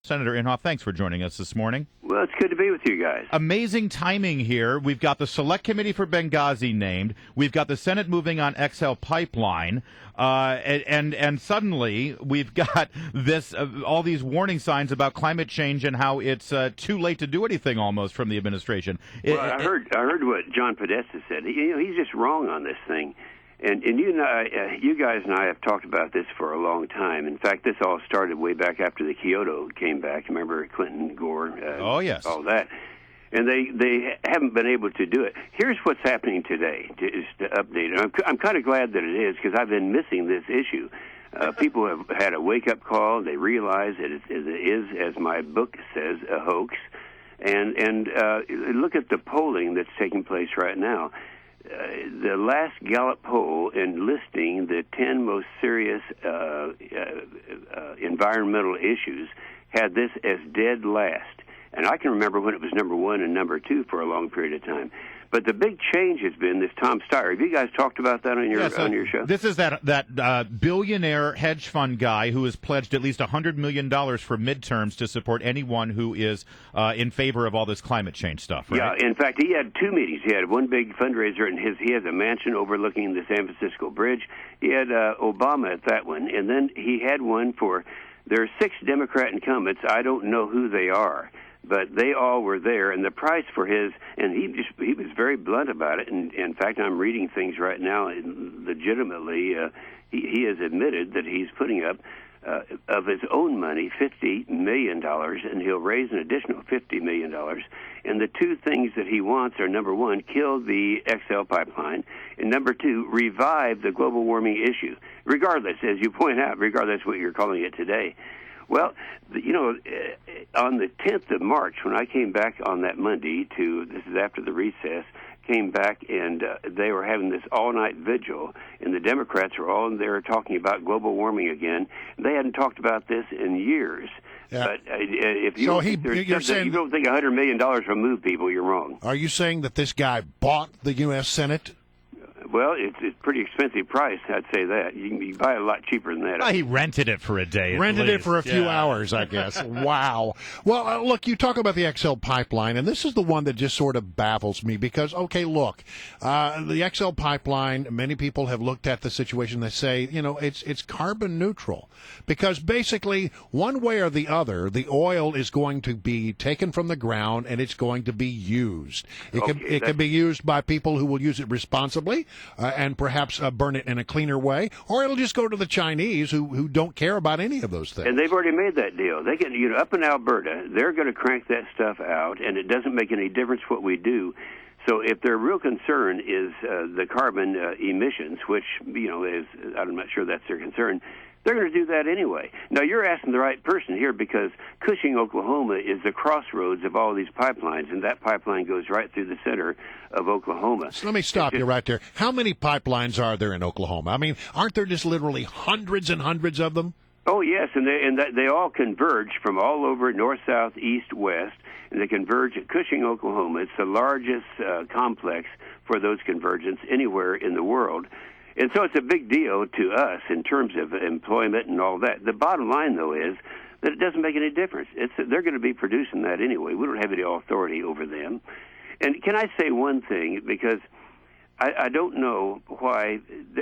Senator Inhofe, thanks for joining us this morning. Well, it's good to be with you guys. Amazing timing here. We've got the Select Committee for Benghazi named. We've got the Senate moving on XL Pipeline. And suddenly we've got this all these warning signs about climate change and how it's too late to do anything almost from the administration. Well, I heard what John Podesta said. He's just wrong on this thing. And you guys and I have talked about this for a long time. In fact, this all started way back after the Kyoto came back. Remember Clinton, Gore, oh yes, all that. And they haven't been able to do it. Here's what's happening today, just to update it. I'm kind of glad that it is, because I've been missing this issue. People have had a wake-up call. They realize that it is, as my book says, a hoax. And look at the polling that's taking place right now. The last Gallup poll enlisting the 10 most serious environmental issues had this as dead last. And I can remember when it was number 1 and number 2 for a long period of time. But the big change has been this Tom Steyer. Have you guys talked about that on your show? This is that billionaire hedge fund guy who has pledged at least $100 million for midterms to support anyone who is in favor of all this climate change stuff, right? Yeah, in fact, he had 2 meetings. He had one big fundraiser, and he has a mansion overlooking the San Francisco Bridge. He had Obama at that one, and then he had one for, there are 6 Democrat incumbents. I don't know who they are, but they all were there, and the price for his, and he was very blunt about it. And in fact, I'm reading things right now, and legitimately, he has admitted that he's putting up of his own money $50 million, and he'll raise an additional $50 million. And the 2 things that he wants are, number 1, kill the XL pipeline, and number 2, revive the global warming issue, regardless, as you point out, regardless what you're calling it today. Well, on the 10th of March, when I came back on that Monday this is after the recess, came back and they were having this all-night vigil, and the Democrats were all in there talking about global warming again. They hadn't talked about this in years. Yeah. But if you, you don't think $100 million will move people, you're wrong. Are you saying that this guy bought the U.S. Senate? Well, it's a pretty expensive price, I'd say that. You can buy it a lot cheaper than that. Well, he rented it for a day. Rented it for a few hours, I guess. Wow. Well, look, you talk about the XL pipeline, and this is the one that just sort of baffles me because, okay, look, the XL pipeline, many people have looked at the situation. They say, it's carbon neutral because basically one way or the other, the oil is going to be taken from the ground and it's going to be used. It can be used by people who will use it responsibly. And perhaps burn it in a cleaner way, or it'll just go to the Chinese who don't care about any of those things. And they've already made that deal. They can, up in Alberta, they're going to crank that stuff out, and it doesn't make any difference what we do. So if their real concern is the carbon emissions, which is, I'm not sure that's their concern, they're going to do that anyway. Now, you're asking the right person here because Cushing, Oklahoma is the crossroads of all these pipelines, and that pipeline goes right through the center of Oklahoma. So let me stop you right there. How many pipelines are there in Oklahoma? I mean, aren't there just literally hundreds and hundreds of them? Oh, yes, and they all converge from all over north, south, east, west, and they converge at Cushing, Oklahoma. It's the largest complex for those convergence anywhere in the world. And so it's a big deal to us in terms of employment and all that. The bottom line, though, is that it doesn't make any difference. They're going to be producing that anyway. We don't have any authority over them. And can I say one thing? Because I don't know why.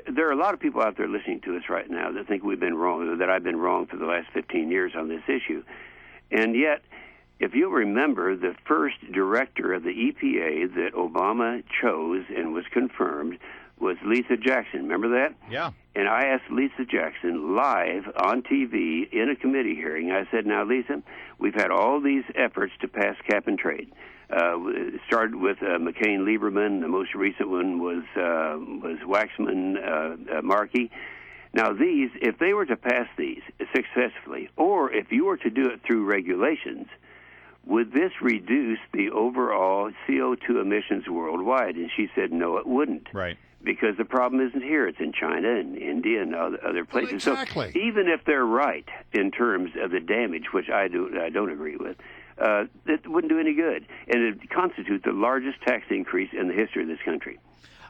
There are a lot of people out there listening to us right now that think we've been wrong, that I've been wrong for the last 15 years on this issue. And yet, if you'll remember, the first director of the EPA that Obama chose and was confirmed was Lisa Jackson. Remember that? Yeah. And I asked Lisa Jackson live on TV in a committee hearing. I said, now, Lisa, we've had all these efforts to pass cap and trade. It started with McCain-Lieberman. The most recent one was Waxman-Markey. Now, these, if they were to pass these successfully, or if you were to do it through regulations, would this reduce the overall CO2 emissions worldwide? And she said, no, it wouldn't. Right. Because the problem isn't here. It's in China and India and other places. Well, exactly. So even if they're right in terms of the damage, which I don't agree with, it wouldn't do any good. And it would constitute the largest tax increase in the history of this country.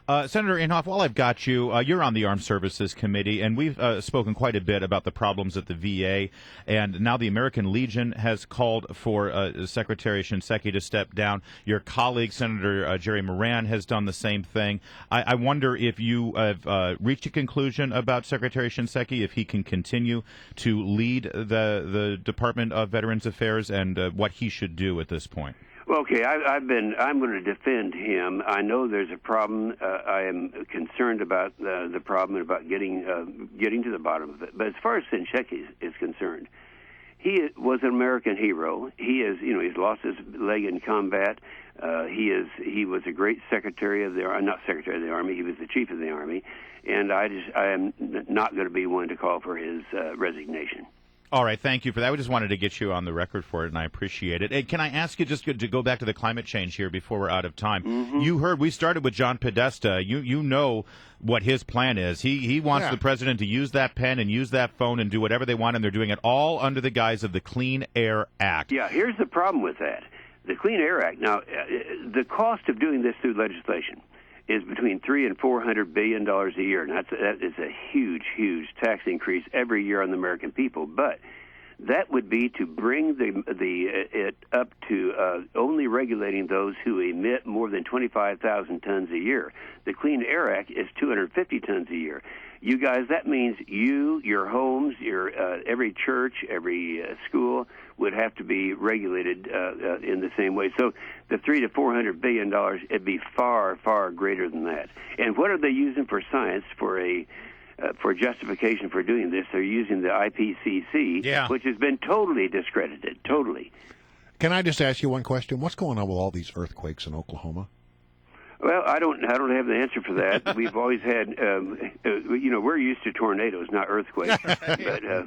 Senator Inhofe, while I've got you, you're on the Armed Services Committee, and we've spoken quite a bit about the problems at the VA, and now the American Legion has called for Secretary Shinseki to step down. Your colleague, Senator Jerry Moran, has done the same thing. I wonder if you have reached a conclusion about Secretary Shinseki, if he can continue to lead the Department of Veterans Affairs, and what he should do at this point. Well, okay, I'm going to defend him. I know there's a problem. I am concerned about the problem and about getting to the bottom of it. But as far as Shinseki is concerned, he was an American hero. He is, he's lost his leg in combat. He was a great Secretary of the not Secretary of the Army. He was the Chief of the Army, and I am not going to be one to call for his resignation. All right, thank you for that. I just wanted to get you on the record for it, and I appreciate it. Hey, can I ask you just to go back to the climate change here before we're out of time? Mm-hmm. You heard we started with John Podesta. You know what his plan is. He wants the president to use that pen and use that phone and do whatever they want, and they're doing it all under the guise of the Clean Air Act. Yeah, here's the problem with that. The Clean Air Act, now, the cost of doing this through legislation is between $300 and $400 billion a year, and that is a huge tax increase every year on the American people. But that would be to bring it up to only regulating those who emit more than 25,000 tons a year. The Clean Air Act is 250 tons a year. You guys, that means your homes, every church, every school would have to be regulated in the same way. So the $300 to $400 billion, it'd be far greater than that. And what are they using for science for justification for doing this? They're using the IPCC, which has been totally discredited. Totally. Can I just ask you one question? What's going on with all these earthquakes in Oklahoma? Well, I don't have the answer for that. We've always had, we're used to tornadoes, not earthquakes, but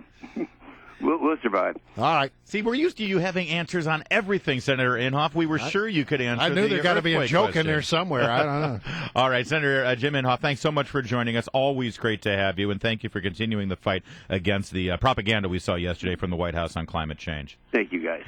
we'll survive. All right. See, we're used to you having answers on everything, Senator Inhofe. We were sure you could answer. I knew there got to be a joke question in there somewhere. I don't know. All right, Senator Jim Inhofe, thanks so much for joining us. Always great to have you, and thank you for continuing the fight against the propaganda we saw yesterday from the White House on climate change. Thank you, guys.